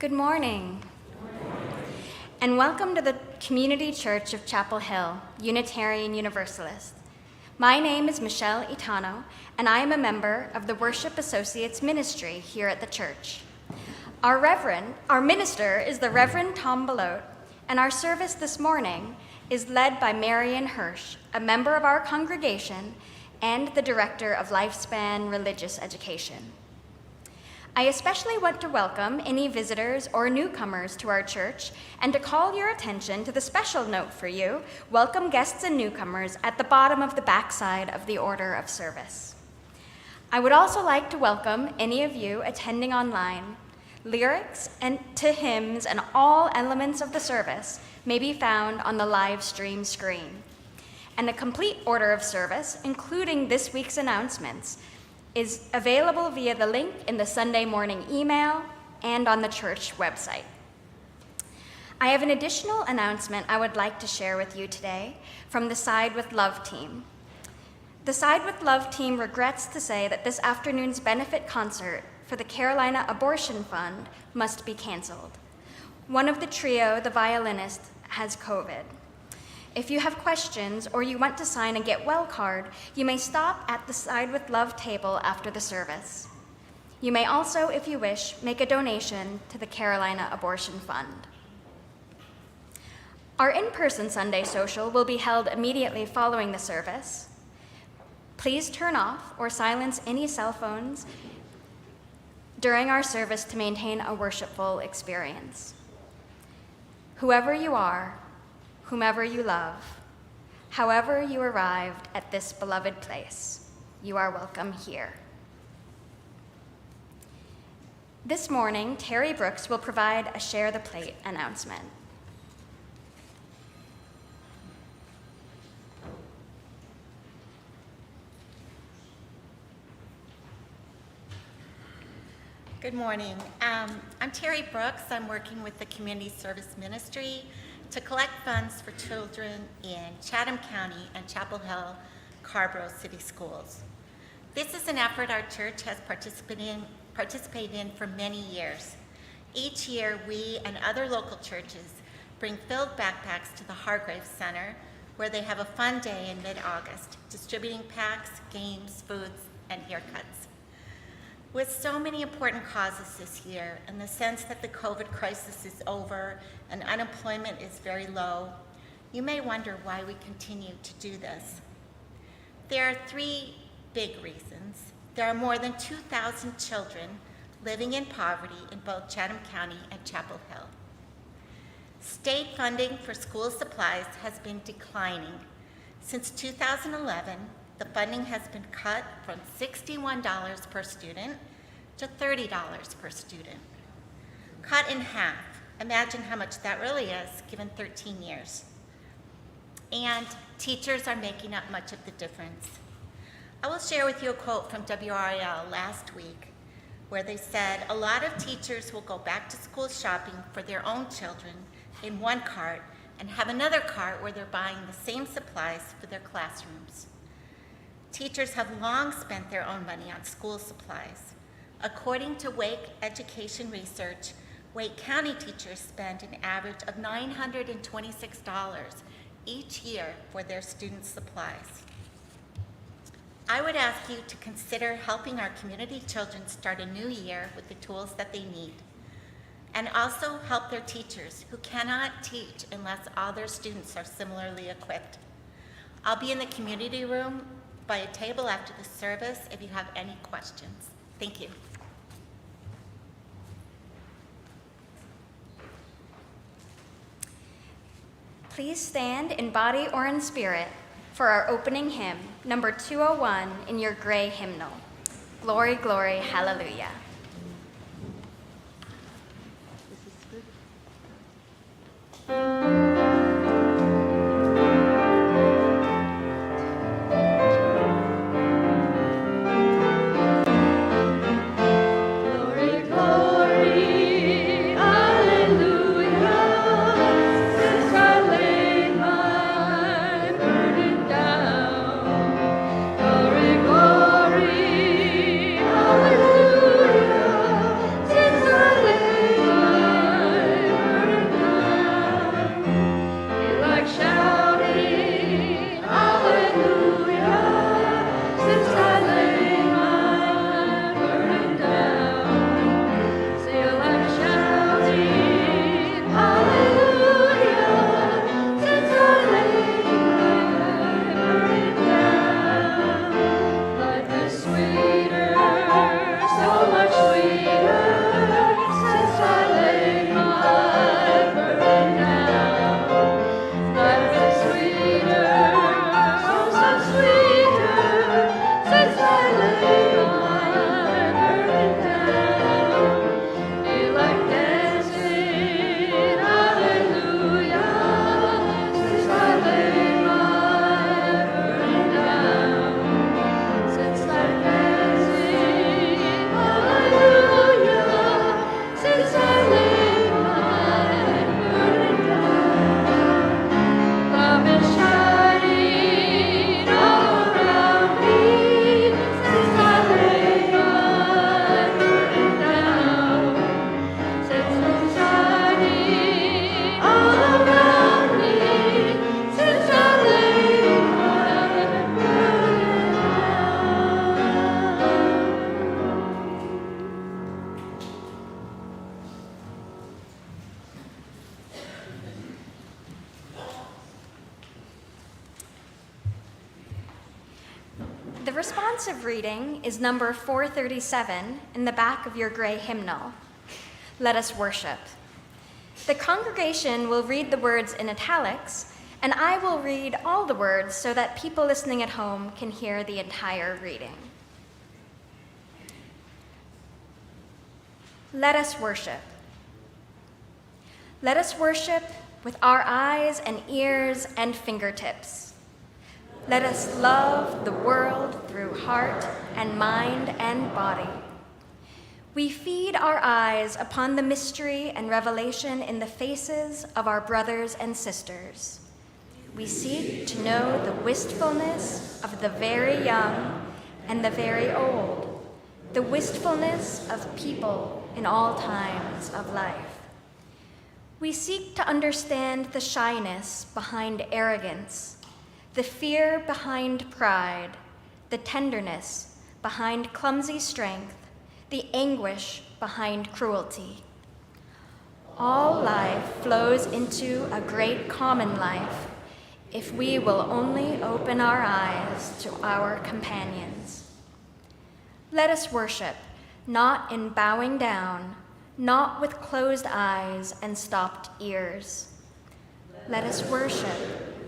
Good morning. And welcome to the Community Church of Chapel Hill, Unitarian Universalist. My name is Michelle Itano, and I am a member of the Worship Associates Ministry here at the church. Our minister is the Reverend Tom Belote, and our service this morning is led by Marion Hirsch, a member of our congregation and the Director of Lifespan Religious Education. I especially want to welcome any visitors or newcomers to our church and to call your attention to the special note for you, welcome guests and newcomers, at the bottom of the backside of the order of service. I would also like to welcome any of you attending online. Lyrics and to hymns and all elements of the service may be found on the live stream screen. And a complete order of service, including this week's announcements, is available via the link in the Sunday morning email and on the church website. I have an additional announcement I would like to share with you today from the Side with Love team. The Side with Love team regrets to say that this afternoon's benefit concert for the Carolina Abortion Fund must be canceled. One of the trio, the violinist, has COVID. If you have questions or you want to sign a Get Well card, you may stop at the Side with Love table after the service. You may also, if you wish, make a donation to the Carolina Abortion Fund. Our in-person Sunday social will be held immediately following the service. Please turn off or silence any cell phones during our service to maintain a worshipful experience. Whoever you are, whomever you love, however you arrived at this beloved place, you are welcome here. This morning, Terry Brooks will provide a Share the Plate announcement. Good morning. I'm Terry Brooks. I'm working with the Community Service Ministry to collect funds for children in Chatham County and Chapel Hill, Carborough City Schools. This is an effort our church has participated in for many years. Each year, we and other local churches bring filled backpacks to the Hargrave Center, where they have a fun day in mid-August, distributing packs, games, foods, and haircuts. With so many important causes this year, and the sense that the COVID crisis is over and unemployment is very low, you may wonder why we continue to do this. There are three big reasons. There are more than 2,000 children living in poverty in both Chatham County and Chapel Hill. State funding for school supplies has been declining. Since 2011, the funding has been cut from $61 per student to $30 per student. Cut in half. Imagine how much that really is, given 13 years. And teachers are making up much of the difference. I will share with you a quote from WRIL last week, where they said, "A lot of teachers will go back to school shopping for their own children in one cart and have another cart where they're buying the same supplies for their classrooms." Teachers have long spent their own money on school supplies. According to Wake Education Research, Wake County teachers spend an average of $926 each year for their students' supplies. I would ask you to consider helping our community children start a new year with the tools that they need, and also help their teachers who cannot teach unless all their students are similarly equipped. I'll be in the community room by a table after the service if you have any questions. Thank you. Please stand in body or in spirit for our opening hymn, number 201 in your gray hymnal. Glory, glory, hallelujah. Hallelujah. responsive reading is number 437 in the back of your gray hymnal. Let us worship. The congregation will read the words in italics, and I will read all the words so that people listening at home can hear the entire reading. Let us worship. Let us worship with our eyes and ears and fingertips. Let us love the world through heart and mind and body. We feed our eyes upon the mystery and revelation in the faces of our brothers and sisters. We seek to know the wistfulness of the very young and the very old, the wistfulness of people in all times of life. We seek to understand the shyness behind arrogance, the fear behind pride, the tenderness behind clumsy strength, the anguish behind cruelty. All life flows into a great common life if we will only open our eyes to our companions. Let us worship, not in bowing down, not with closed eyes and stopped ears. Let us worship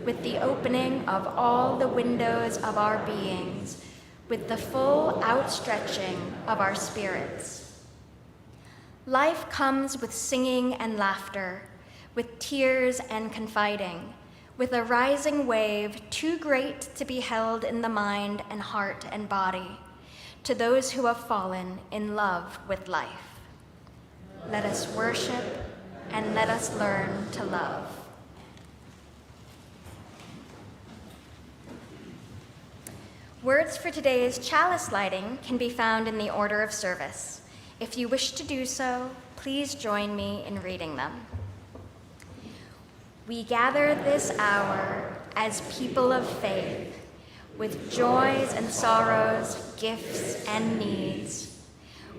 with the opening of all the windows of our beings, with the full outstretching of our spirits. Life comes with singing and laughter, with tears and confiding, with a rising wave too great to be held in the mind and heart and body, to those who have fallen in love with life. Let us worship and let us learn to love. Words for today's chalice lighting can be found in the order of service. If you wish to do so, please join me in reading them. We gather this hour as people of faith, with joys and sorrows, gifts and needs.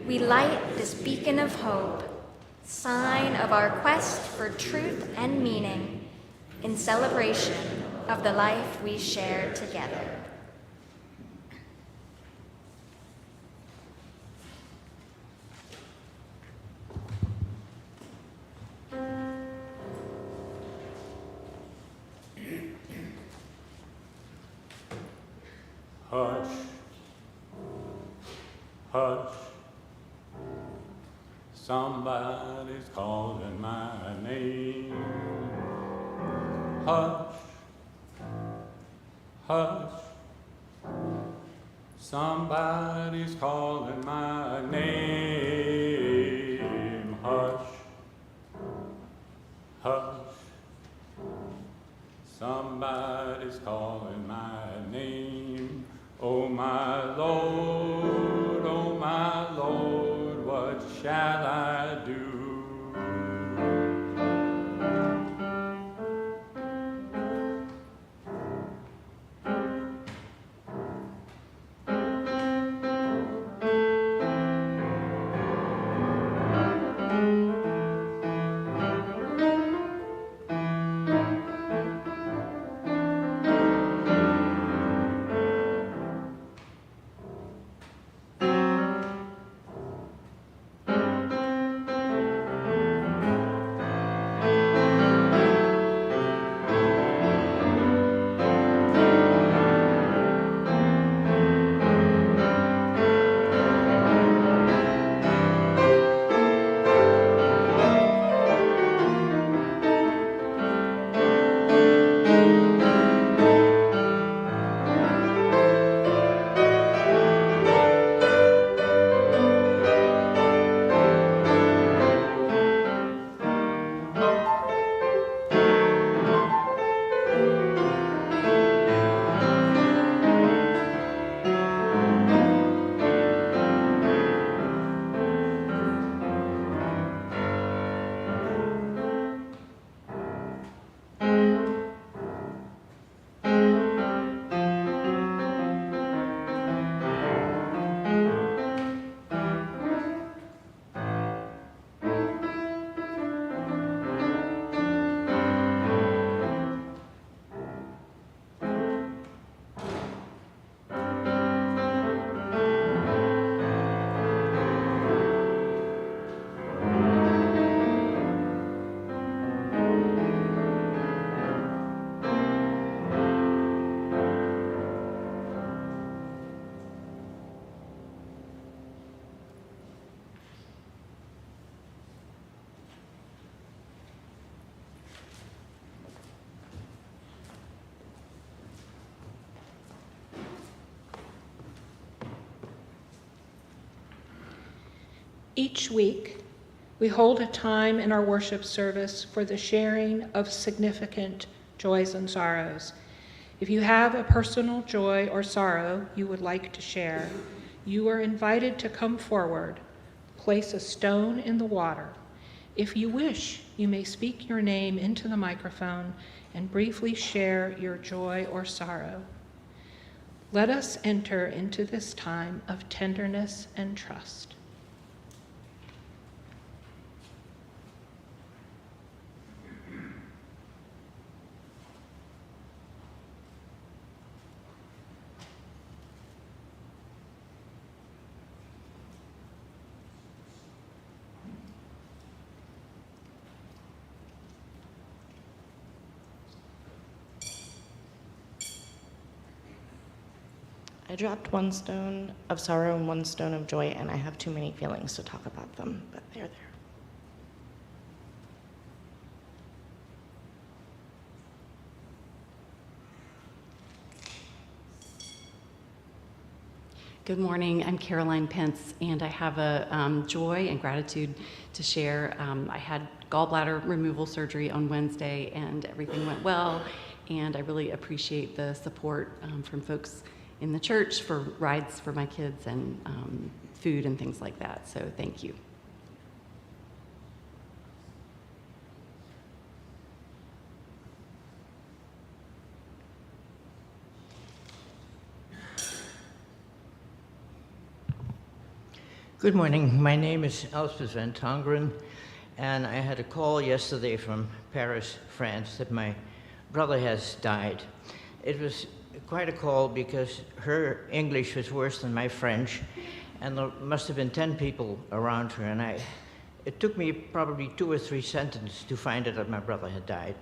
We light this beacon of hope, sign of our quest for truth and meaning, in celebration of the life we share together. Hush, hush, somebody's calling my name. Hush, hush, somebody's calling my name. Hush, hush, somebody's calling my name. Oh my Lord, what shall I do? Each week, we hold a time in our worship service for the sharing of significant joys and sorrows. If you have a personal joy or sorrow you would like to share, you are invited to come forward, place a stone in the water. If you wish, you may speak your name into the microphone and briefly share your joy or sorrow. Let us enter into this time of tenderness and trust. I dropped one stone of sorrow and one stone of joy, and I have too many feelings to talk about them, but they're there. Good morning, I'm Caroline Pence, and I have a joy and gratitude to share. I had gallbladder removal surgery on Wednesday, and everything went well, and I really appreciate the support from folks in the church for rides for my kids and food and things like that, so thank you. Good morning. My name is Elspeth Van Tongeren, and I had a call yesterday from Paris, France, that my brother has died. It was quite a call because her English was worse than my French, and there must have been 10 people around her, and it took me probably 2 or 3 sentences to find out that my brother had died.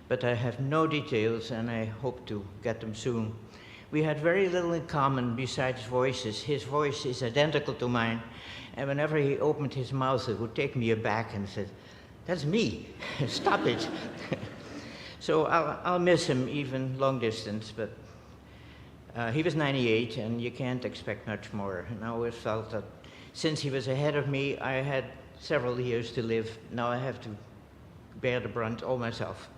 But I have no details, and I hope to get them soon. We had very little in common besides voices. His voice is identical to mine, and whenever he opened his mouth, it would take me aback and said, "That's me, stop it." So I'll miss him even long distance, but he was 98, and you can't expect much more. And I always felt that since he was ahead of me, I had several years to live. Now I have to bear the brunt all myself.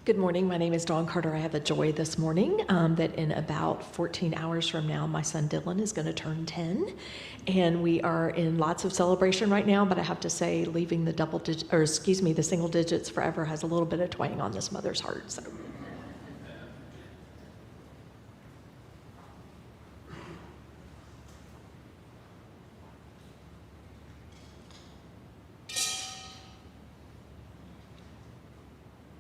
Good morning. My name is Dawn Carter. I have a joy this morning that in about 14 hours from now, my son Dylan is going to turn 10. And we are in lots of celebration right now, but I have to say leaving the single digits forever has a little bit of twang on this mother's heart. So.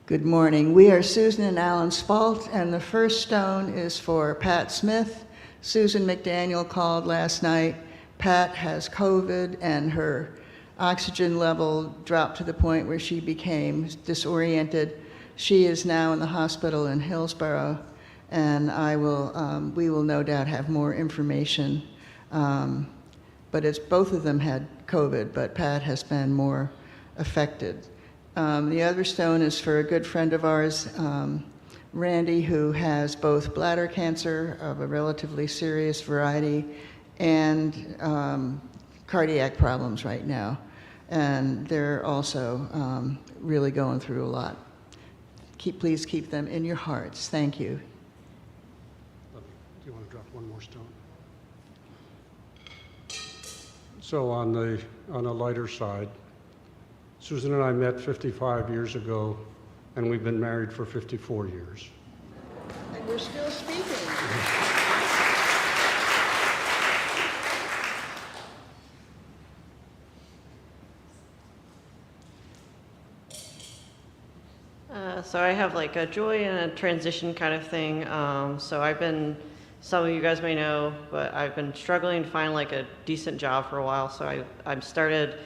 Good morning. We are Susan and Alan Spalt, and the first stone is for Pat Smith. Susan McDaniel called last night. Pat has COVID, and her oxygen level dropped to the point where she became disoriented. She is now in the hospital in Hillsborough, and we will no doubt have more information. But it's both of them had COVID, but Pat has been more affected. The other stone is for a good friend of ours, Randy, who has both bladder cancer of a relatively serious variety and cardiac problems right now. And they're also really going through a lot. Please keep them in your hearts. Thank you. Do you want to drop one more stone? So on the lighter side, Susan and I met 55 years ago, and we've been married for 54 years. And we're still speaking. So I have like a joy and a transition kind of thing. Some of you guys may know, but I've been struggling to find like a decent job for a while. So I've started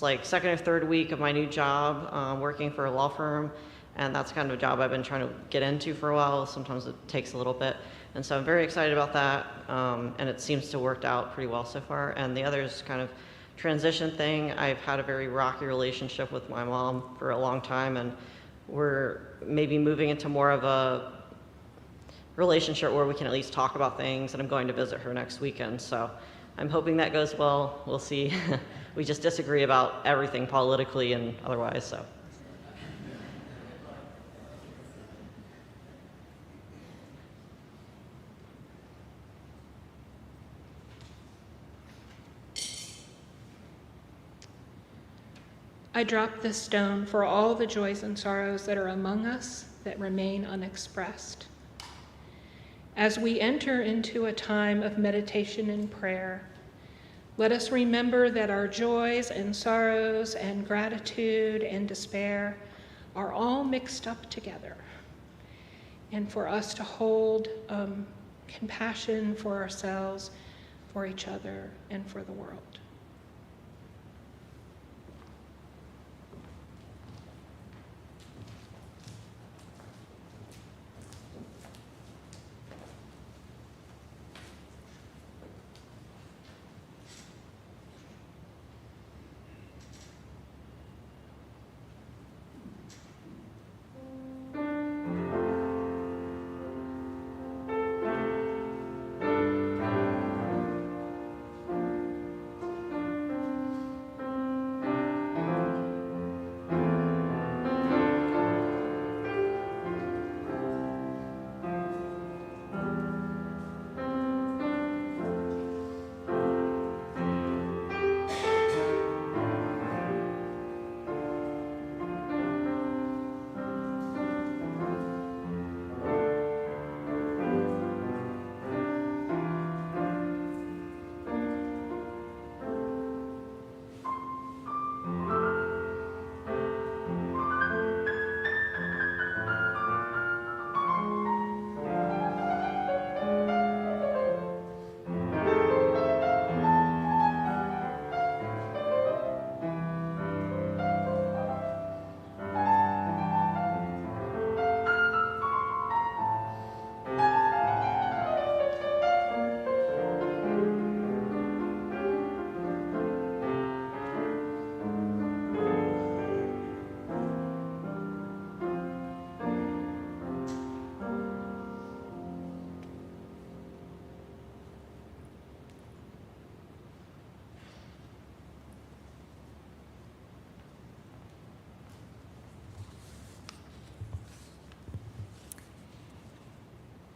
like second or third week of my new job, working for a law firm, and that's kind of a job I've been trying to get into for a while. Sometimes it takes a little bit, and so I'm very excited about that, and it seems to work out pretty well so far. And the other is kind of transition thing. I've had a very rocky relationship with my mom for a long time, and we're maybe moving into more of a relationship where we can at least talk about things, and I'm going to visit her next weekend, so I'm hoping that goes well. We'll see. We just disagree about everything politically and otherwise, so. I drop this stone for all the joys and sorrows that are among us that remain unexpressed. As we enter into a time of meditation and prayer, let us remember that our joys and sorrows and gratitude and despair are all mixed up together, and for us to hold compassion for ourselves, for each other, and for the world.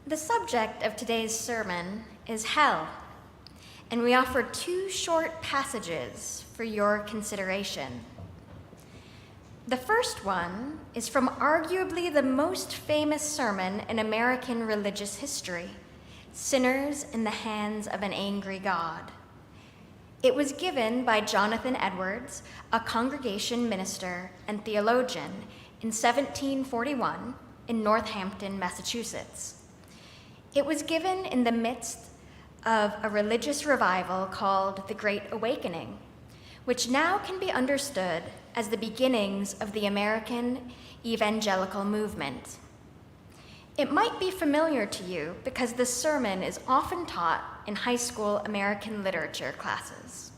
The subject of today's sermon is hell, and we offer two short passages for your consideration. The first one is from arguably the most famous sermon in American religious history, Sinners in the Hands of an Angry God. It was given by Jonathan Edwards, a congregation minister and theologian, in 1741 in Northampton, Massachusetts. It was given in the midst of a religious revival called the Great Awakening, which now can be understood as the beginnings of the American evangelical movement. It might be familiar to you because this sermon is often taught in high school American literature classes.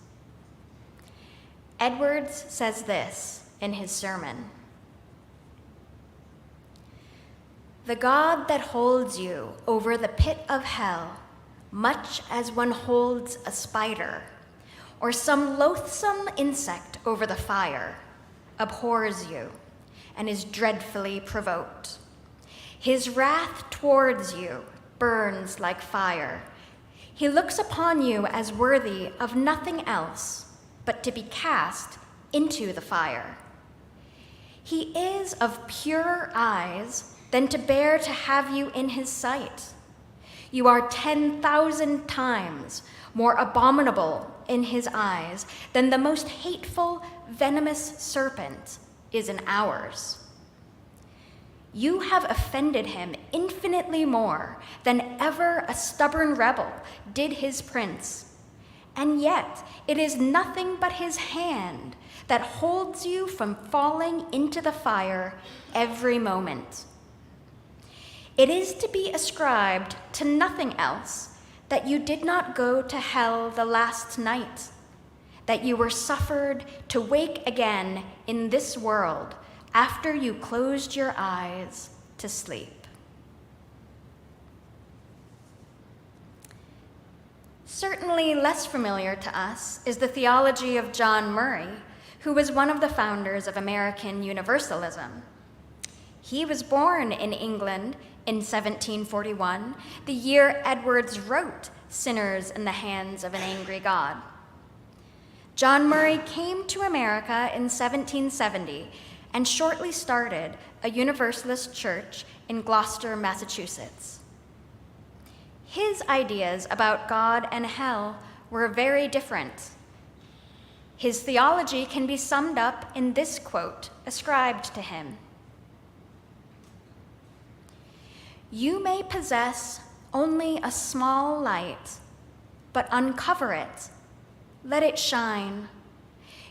Edwards says this in his sermon: "The God that holds you over the pit of hell, much as one holds a spider, or some loathsome insect over the fire, abhors you and is dreadfully provoked. His wrath towards you burns like fire. He looks upon you as worthy of nothing else but to be cast into the fire. He is of purer eyes than to bear to have you in his sight. You are 10,000 times more abominable in his eyes than the most hateful, venomous serpent is in ours. You have offended him infinitely more than ever a stubborn rebel did his prince, and yet it is nothing but his hand that holds you from falling into the fire every moment. It is to be ascribed to nothing else that you did not go to hell the last night, that you were suffered to wake again in this world after you closed your eyes to sleep. Certainly less familiar to us is the theology of John Murray, who was one of the founders of American Universalism. He was born in England in 1741, the year Edwards wrote Sinners in the Hands of an Angry God. John Murray came to America in 1770 and shortly started a Universalist church in Gloucester, Massachusetts. His ideas about God and hell were very different. His theology can be summed up in this quote ascribed to him: "You may possess only a small light, but uncover it, let it shine.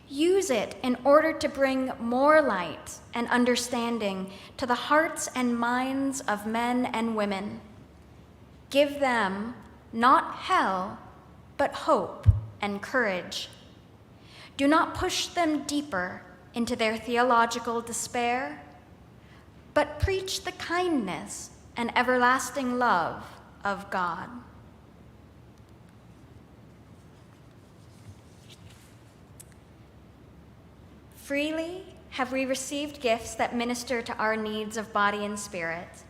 Use it in order to bring more light and understanding to the hearts and minds of men and women. Give them not hell, but hope and courage. Do not push them deeper into their theological despair, but preach the kindness and everlasting love of God." Freely have we received gifts that minister to our needs of body and spirit.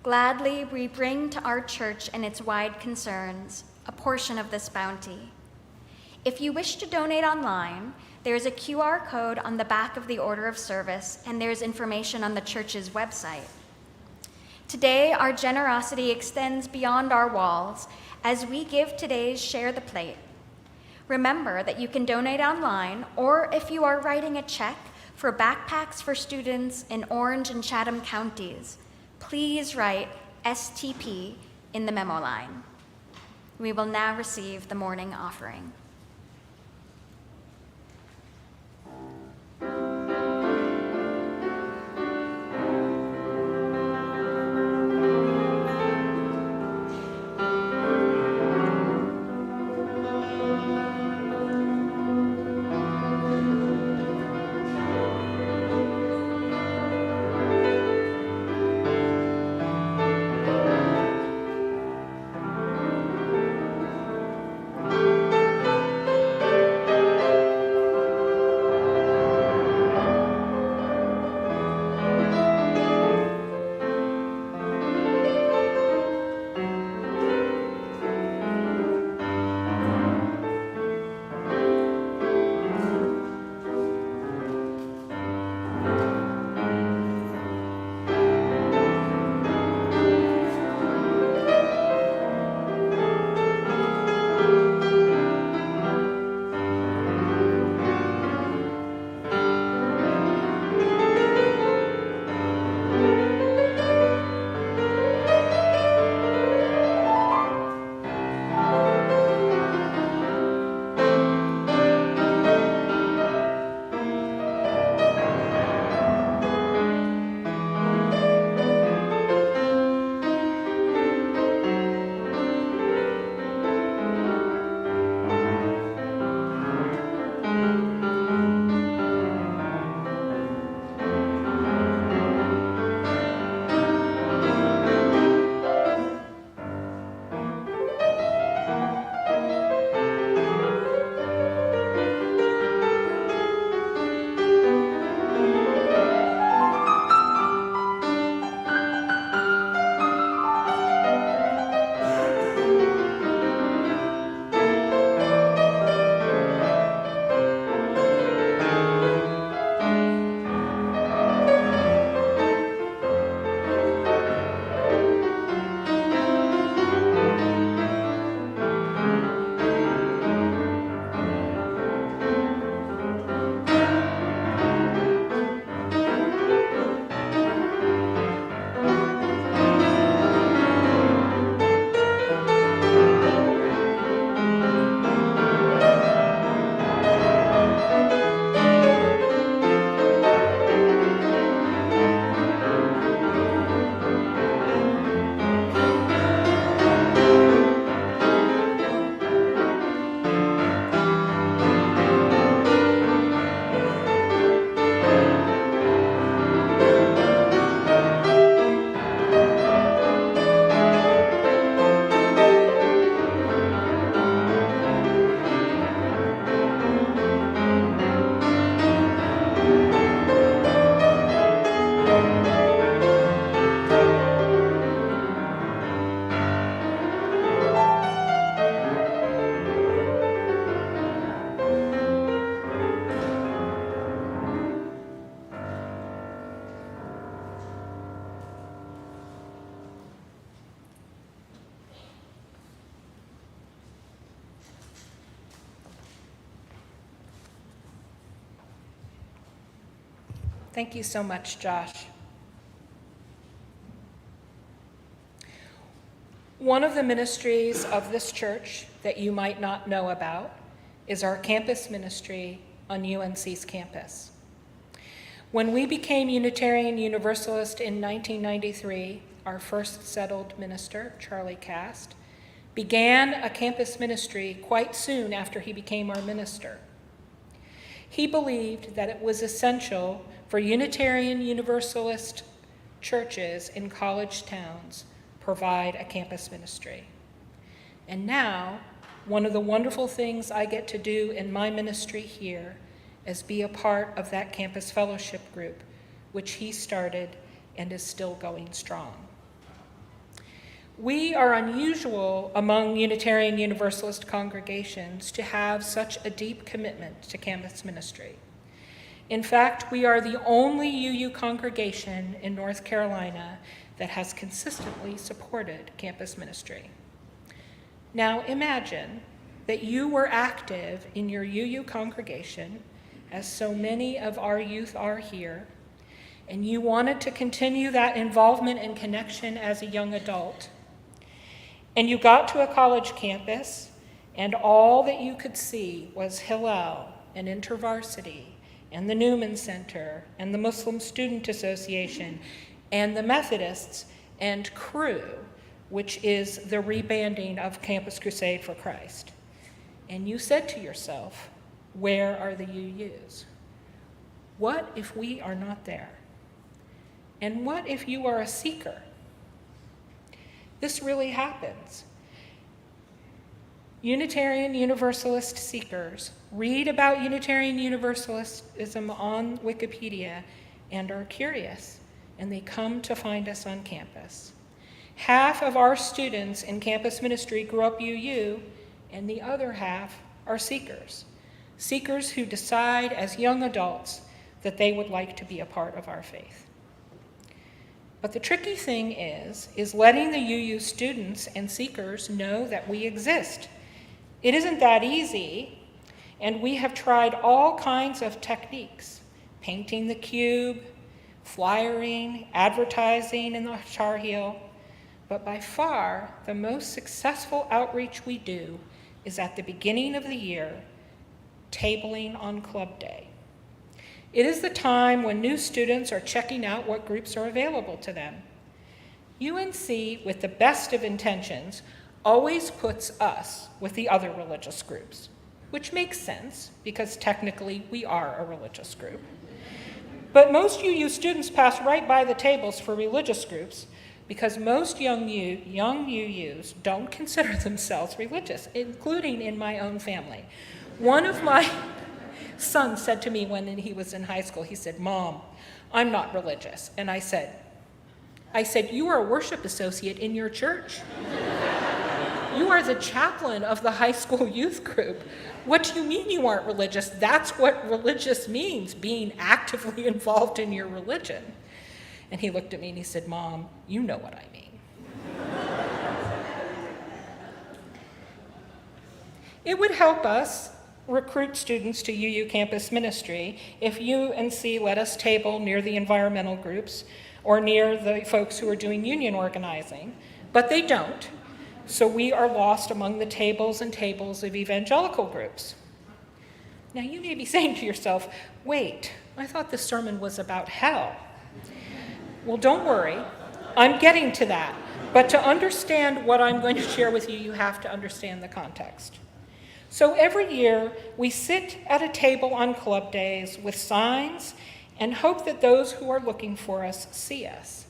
Gladly we bring to our church and its wide concerns a portion of this bounty. If you wish to donate online, there is a QR code on the back of the order of service, and there's information on the church's website. Today, our generosity extends beyond our walls as we give today's Share the Plate. Remember that you can donate online, or if you are writing a check for backpacks for students in Orange and Chatham counties, please write STP in the memo line. We will now receive the morning offering. Thank you so much, Josh. One of the ministries of this church that you might not know about is our campus ministry on UNC's campus. When we became Unitarian Universalist in 1993, our first settled minister, Charlie Cast, began a campus ministry quite soon after he became our minister. He believed that it was essential for Unitarian Universalist churches in college towns provide a campus ministry. And now, one of the wonderful things I get to do in my ministry here is be a part of that campus fellowship group, which he started and is still going strong. We are unusual among Unitarian Universalist congregations to have such a deep commitment to campus ministry. In fact, we are the only UU congregation in North Carolina that has consistently supported campus ministry. Now imagine that you were active in your UU congregation, as so many of our youth are here, and you wanted to continue that involvement and connection as a young adult. And you got to a college campus, and all that you could see was Hillel and InterVarsity and the Newman Center and the Muslim Student Association and the Methodists and Cru, which is the rebanding of Campus Crusade for Christ. And you said to yourself, where are the UUs? What if we are not there? And what if you are a seeker? This really happens. Unitarian Universalist seekers read about Unitarian Universalism on Wikipedia and are curious, and they come to find us on campus. Half of our students in campus ministry grew up UU, and the other half are seekers. Seekers who decide as young adults that they would like to be a part of our faith. But the tricky thing is letting the UU students and seekers know that we exist. It isn't that easy, and we have tried all kinds of techniques: painting the cube, flyering, advertising in the Tar Heel. But by far, the most successful outreach we do is at the beginning of the year, tabling on Club Day. It is the time when new students are checking out what groups are available to them. UNC, with the best of intentions, always puts us with the other religious groups, which makes sense because technically we are a religious group. But most UU students pass right by the tables for religious groups because most young UUs don't consider themselves religious, including in my own family. One of my sons said to me when he was in high school, he said, "Mom, I'm not religious." And I said, "You are a worship associate in your church. You are the chaplain of the high school youth group. What do you mean you aren't religious? That's what religious means, being actively involved in your religion." And he looked at me and he said, "Mom, you know what I mean." It would help us recruit students to UU campus ministry if UNC let us table near the environmental groups or near the folks who are doing union organizing, but they don't. So we are lost among the tables and tables of evangelical groups. Now you may be saying to yourself, "Wait, I thought this sermon was about hell." Well, don't worry, I'm getting to that. But to understand what I'm going to share with you, you have to understand the context. So every year, we sit at a table on club days with signs and hope that those who are looking for us see us.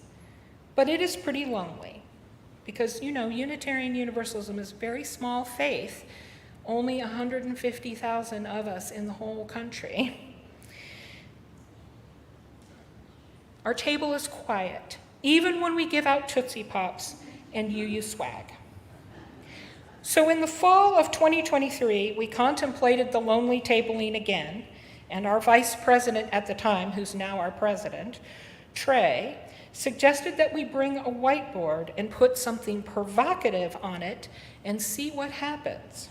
But it is pretty lonely because, Unitarian Universalism is a very small faith, only 150,000 of us in the whole country. Our table is quiet, even when we give out Tootsie Pops and UU swag. So in the fall of 2023, we contemplated the lonely tabling again, and our vice president at the time, who's now our president, Trey, suggested that we bring a whiteboard and put something provocative on it and see what happens.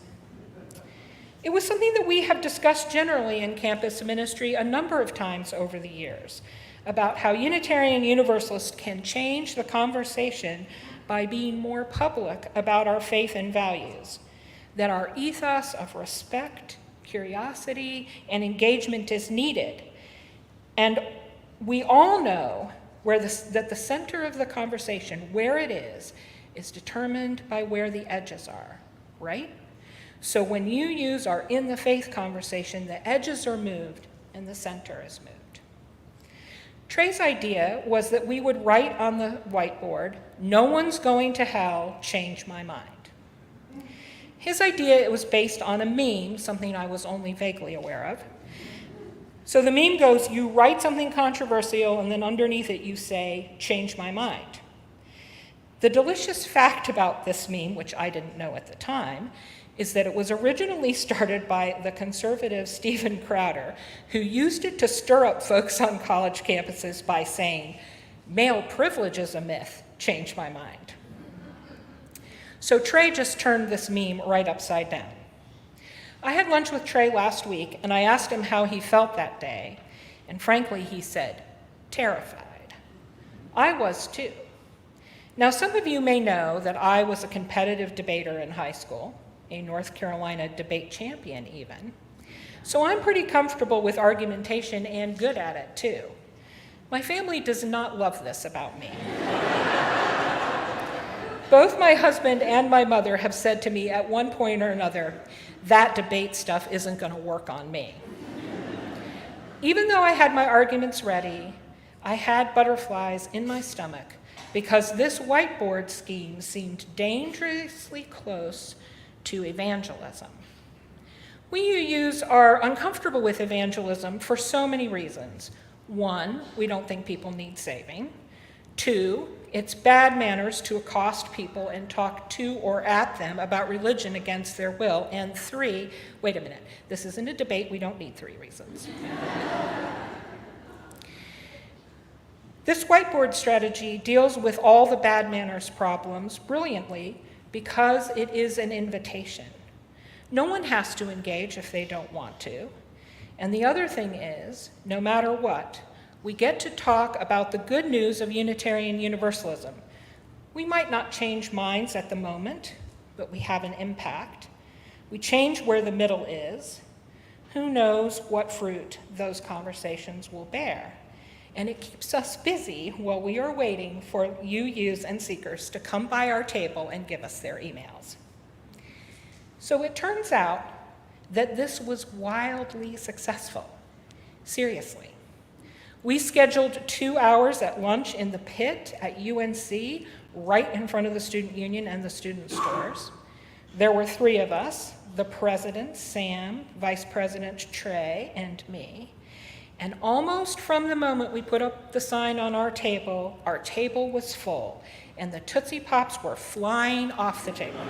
It was something that we have discussed generally in campus ministry a number of times over the years. about how Unitarian Universalists can change the conversation by being more public about our faith and values, that our ethos of respect, curiosity, and engagement is needed. And we all know that the center of the conversation, where it is determined by where the edges are, right? So when you use our in the faith conversation, the edges are moved and the center is moved. Trey's idea was that we would write on the whiteboard, "No one's going to hell, change my mind." His idea, it was based on a meme, something I was only vaguely aware of. So the meme goes, you write something controversial and then underneath it you say, "Change my mind." The delicious fact about this meme, which I didn't know at the time, is that it was originally started by the conservative Stephen Crowder, who used it to stir up folks on college campuses by saying, "Male privilege is a myth, change my mind." So Trey just turned this meme right upside down. I had lunch with Trey last week, and I asked him how he felt that day, and frankly, he said, terrified. I was too. Now, some of you may know that I was a competitive debater in high school, a North Carolina debate champion even. So I'm pretty comfortable with argumentation and good at it too. My family does not love this about me. Both my husband and my mother have said to me at one point or another, that debate stuff isn't going to work on me. Even though I had my arguments ready, I had butterflies in my stomach because this whiteboard scheme seemed dangerously close to evangelism. We UUs are uncomfortable with evangelism for so many reasons. One, we don't think people need saving. Two, it's bad manners to accost people and talk to or at them about religion against their will. And three, wait a minute, this isn't a debate, we don't need 3 reasons. This whiteboard strategy deals with all the bad manners problems brilliantly because it is an invitation. No one has to engage if they don't want to. And the other thing is, no matter what, we get to talk about the good news of Unitarian Universalism. We might not change minds at the moment, but we have an impact. We change where the middle is. Who knows what fruit those conversations will bear? And it keeps us busy while we are waiting for UUs and seekers to come by our table and give us their emails. So it turns out that this was wildly successful. Seriously. We scheduled 2 hours at lunch in the pit at UNC, right in front of the student union and the student stores. There were 3 of us, the president, Sam, vice president, Trey, and me. And almost from the moment we put up the sign on our table was full, and the Tootsie Pops were flying off the table.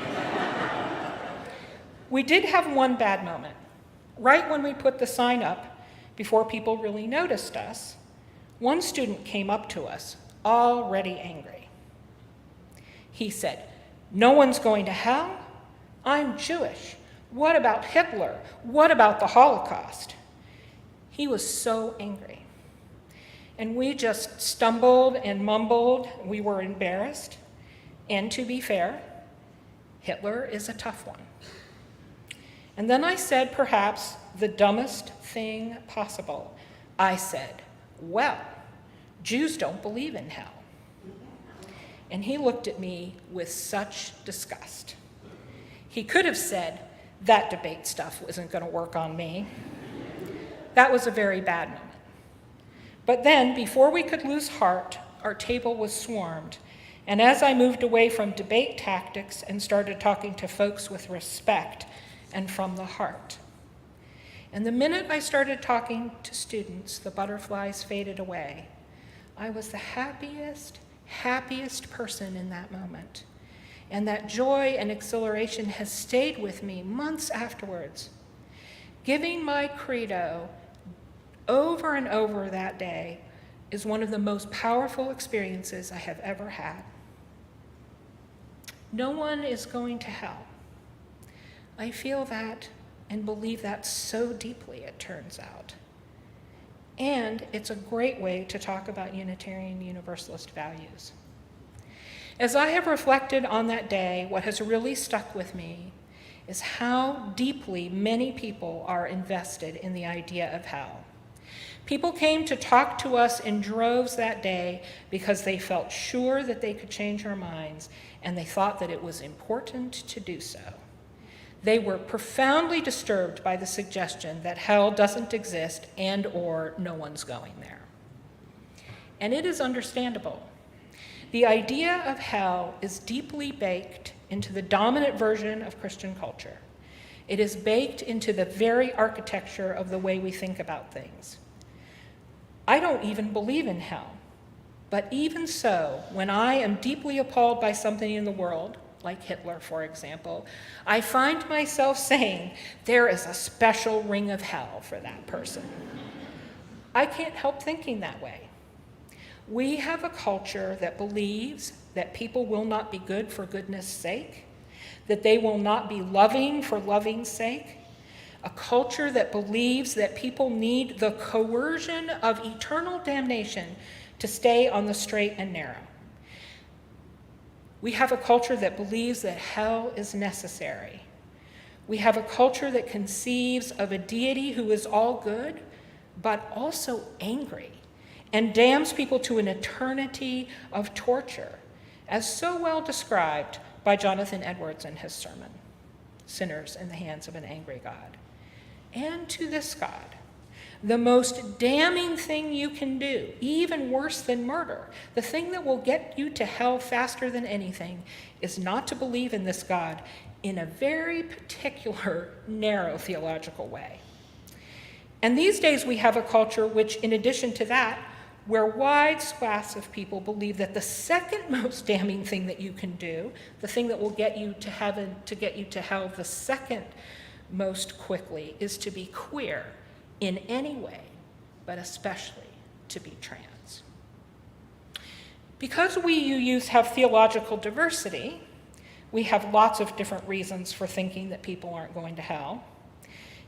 We did have one bad moment. Right when we put the sign up, before people really noticed us, one student came up to us, already angry. He said, "No one's going to hell? I'm Jewish. What about Hitler? What about the Holocaust?" He was so angry. And we just stumbled and mumbled. We were embarrassed. And to be fair, Hitler is a tough one. And then I said perhaps the dumbest thing possible. I said, "Well, Jews don't believe in hell." And he looked at me with such disgust. He could have said, "That debate stuff isn't going to work on me." That was a very bad moment. But then, before we could lose heart, our table was swarmed. And as I moved away from debate tactics and started talking to folks with respect and from the heart. And the minute I started talking to students, the butterflies faded away. I was the happiest person in that moment. And that joy and exhilaration has stayed with me months afterwards. Giving my credo over and over that day is one of the most powerful experiences I have ever had. No one is going to hell. I feel that and believe that so deeply, it turns out. And it's a great way to talk about Unitarian Universalist values. As I have reflected on that day, what has really stuck with me is how deeply many people are invested in the idea of hell. People came to talk to us in droves that day because they felt sure that they could change our minds, and they thought that it was important to do so. They were profoundly disturbed by the suggestion that hell doesn't exist and/or no one's going there. And it is understandable. The idea of hell is deeply baked into the dominant version of Christian culture. It is baked into the very architecture of the way we think about things. I don't even believe in hell, but even so, when I am deeply appalled by something in the world, like Hitler, for example, I find myself saying, there is a special ring of hell for that person. I can't help thinking that way. We have a culture that believes that people will not be good for goodness' sake, that they will not be loving for loving's sake, a culture that believes that people need the coercion of eternal damnation to stay on the straight and narrow. We have a culture that believes that hell is necessary. We have a culture that conceives of a deity who is all good, but also angry, and damns people to an eternity of torture, as so well described by Jonathan Edwards in his sermon, Sinners in the Hands of an Angry God. And to this God, the most damning thing you can do, even worse than murder, the thing that will get you to hell faster than anything, is not to believe in this God in a very particular, narrow theological way. And these days we have a culture which, in addition to that, where wide swaths of people believe that the second most damning thing that you can do, the thing that will get you to heaven, to get you to hell the second most quickly, is to be queer in any way, but especially to be trans. Because we youth have theological diversity, we have lots of different reasons for thinking that people aren't going to hell.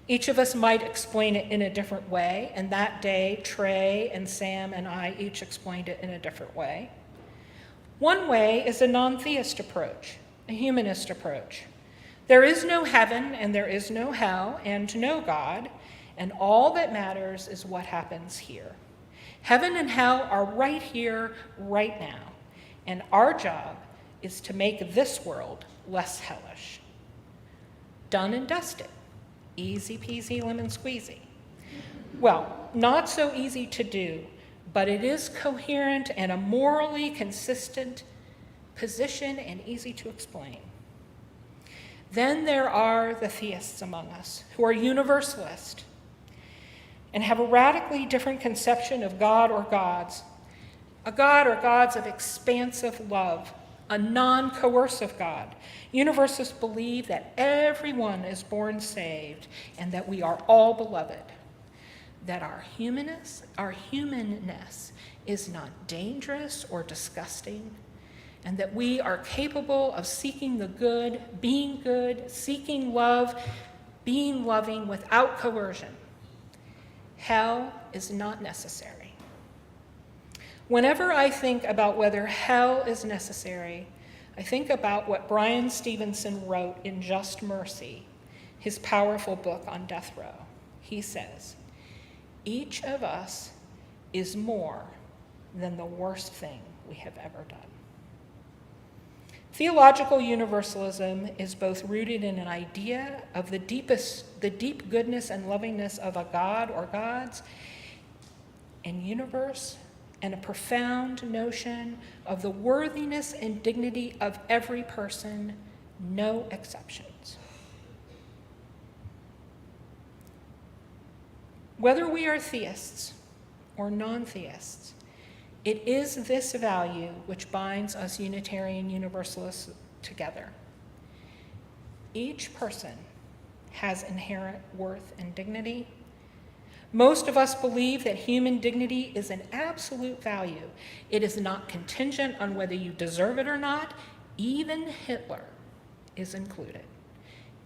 Each of us might explain it in a different way, and that day, Trey and Sam and I each explained it in a different way. One way is a non-theist approach, a humanist approach. There is no heaven, and there is no hell, and no God, and all that matters is what happens here. Heaven and hell are right here, right now, and our job is to make this world less hellish. Done and dusted. Easy peasy lemon squeezy. Well, not so easy to do, but it is coherent and a morally consistent position and easy to explain. Then there are the theists among us who are universalist and have a radically different conception of God or gods, a God or gods of expansive love, a non-coercive God. Universalists believe that everyone is born saved and that we are all beloved, that our humanness is not dangerous or disgusting, and that we are capable of seeking the good, seeking love, being loving without coercion. Hell is not necessary. Whenever I think about whether hell is necessary, I think about what Brian Stevenson wrote in Just Mercy, his powerful book on death row. He says, each of us is more than the worst thing we have ever done. Theological universalism is both rooted in an idea of the deep goodness and lovingness of a God or gods and universe, and a profound notion of the worthiness and dignity of every person, no exceptions. Whether we are theists or non-theists, it is this value which binds us Unitarian Universalists together. Each person has inherent worth and dignity. Most of us believe that human dignity is an absolute value. It is not contingent on whether you deserve it or not. Even Hitler is included.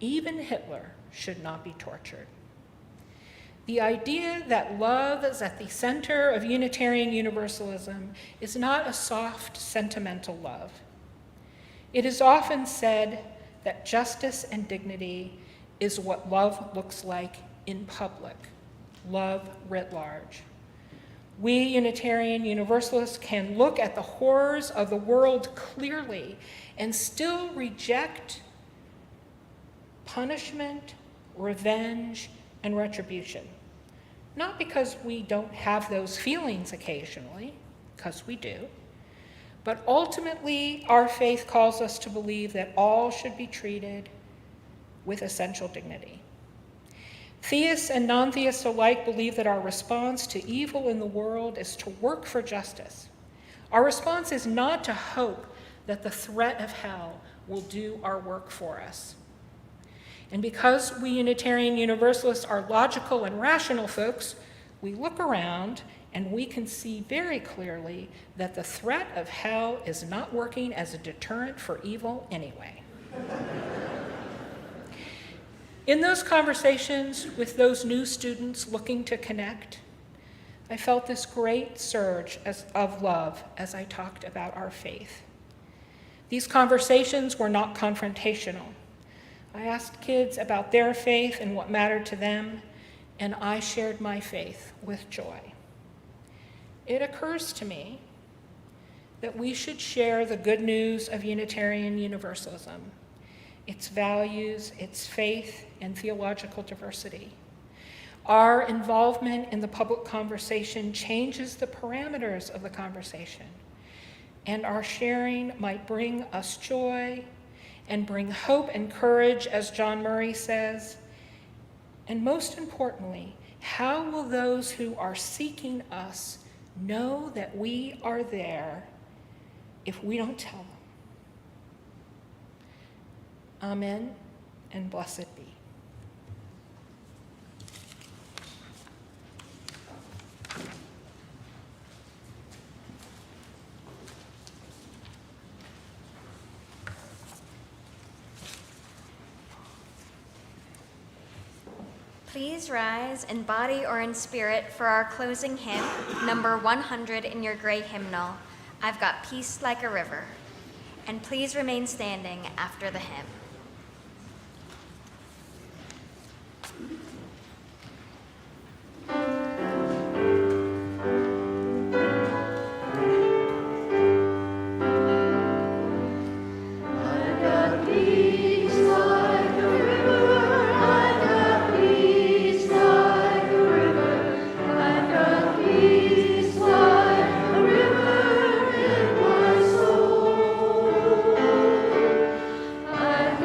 Even Hitler should not be tortured. The idea that love is at the center of Unitarian Universalism is not a soft, sentimental love. It is often said that justice and dignity is what love looks like in public, love writ large. We Unitarian Universalists can look at the horrors of the world clearly and still reject punishment, revenge, and retribution. Not because we don't have those feelings occasionally, because we do, but ultimately our faith calls us to believe that all should be treated with essential dignity. Theists and non-theists alike believe that our response to evil in the world is to work for justice. Our response is not to hope that the threat of hell will do our work for us. And because we Unitarian Universalists are logical and rational folks, we look around and we can see very clearly that the threat of hell is not working as a deterrent for evil anyway. In those conversations with those new students looking to connect, I felt this great surge of love as I talked about our faith. These conversations were not confrontational. I asked kids about their faith and what mattered to them, and I shared my faith with joy. It occurs to me that we should share the good news of Unitarian Universalism, its values, its faith, and theological diversity. Our involvement in the public conversation changes the parameters of the conversation, and our sharing might bring us joy and bring hope and courage, as John Murray says. And most importantly, how will those who are seeking us know that we are there if we don't tell them? Amen, and blessed be. Please rise in body or in spirit for our closing hymn, number 100 in your gray hymnal, I've Got Peace Like a River. And please remain standing after the hymn. I've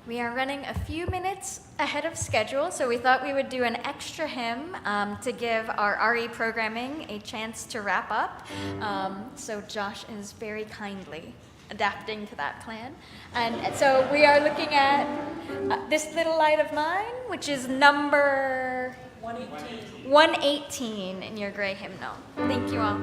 We are running a few minutes ahead of schedule, so we thought we would do an extra hymn to give our RE programming a chance to wrap up. So Josh is very kindly adapting to that plan. And so we are looking at This Little Light of Mine, which is number 118 in your gray hymnal. Thank you all.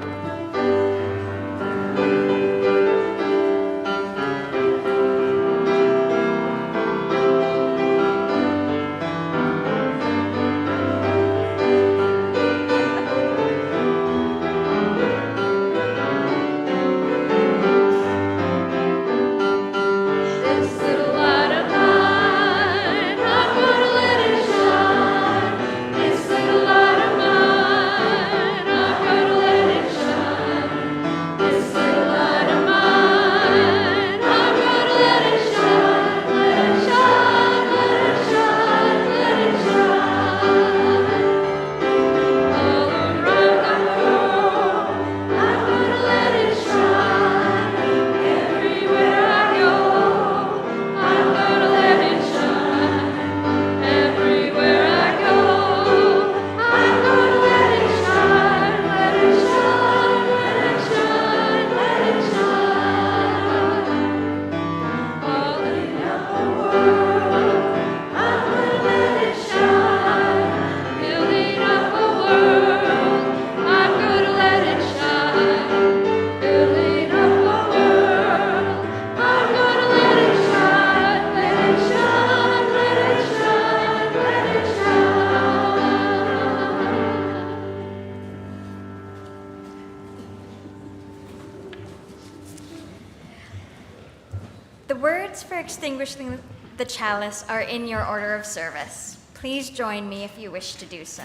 The words for extinguishing the chalice are in your order of service. Please join me if you wish to do so.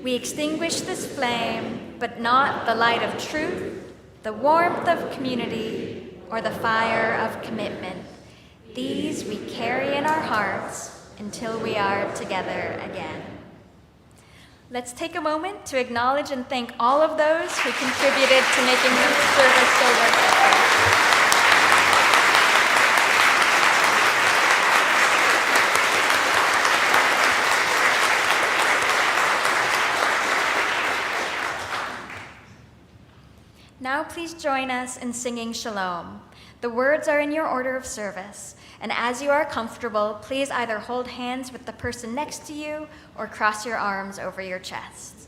We extinguish this flame, but not the light of truth, the warmth of community, or the fire of commitment. These we carry in our hearts until we are together again. Let's take a moment to acknowledge and thank all of those who contributed to making this service so worth it. Now please join us in singing Shalom. The words are in your order of service, and as you are comfortable, please either hold hands with the person next to you or cross your arms over your chest.